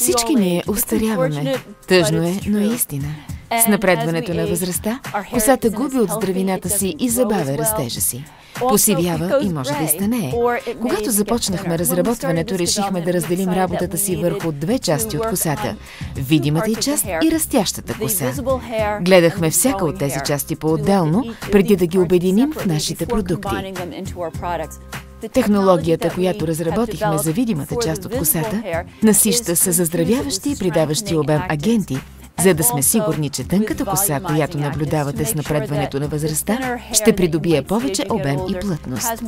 Всички ние устаряваме. Тъжно е, но е истина. С напредването на възрастта, косата губи от здравината си и забавя растежа си. Посивява и може да изтънее. Когато започнахме разработването, решихме да разделим работата си върху две части от косата – видимата й част и растящата коса. Гледахме всяка от тези части по-отделно, преди да ги обединим в нашите продукти. Технологията, която разработихме за видимата част от косата, насища се заздравяващи и придаващи обем агенти, за да сме сигурни, че тънката коса, която наблюдавате с напредването на възрастта, ще придобие повече обем и плътност.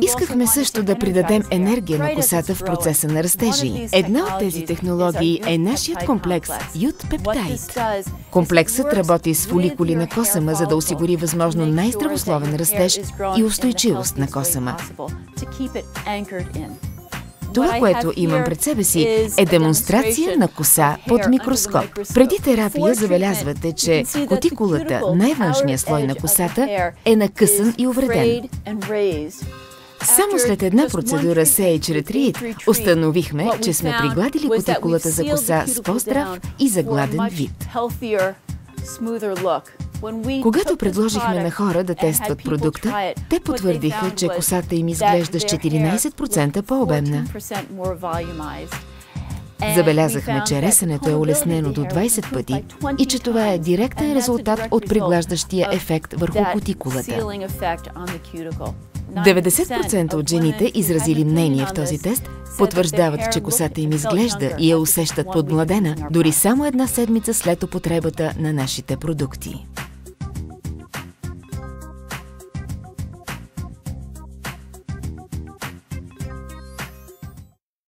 Искахме също да придадем енергия на косата в процеса на растежа й. Една от тези технологии е нашият комплекс Ют-пептайд. Комплексът работи с фоликули на косама, за да осигури възможно най-здравословен растеж и устойчивост на косама. Това, което имам пред себе си, е демонстрация на коса под микроскоп. Преди терапия забелязвате, че кутикулата, най-външният слой на косата, е накъсан и увреден. Само след една процедура Sage Retreat установихме, че сме пригладили кутикулата за коса с по-здрав и загладен вид. Когато предложихме на хора да тестват продукта, те потвърдиха, че косата им изглежда с 14% по-обемна. Забелязахме, че ресенето е улеснено до 20 пъти и че това е директен резултат от приглаждащия ефект върху кутикулата. 90% от жените, изразили мнение в този тест, потвърждават, че косата им изглежда и я усещат подмладена, дори само една седмица след употребата на нашите продукти.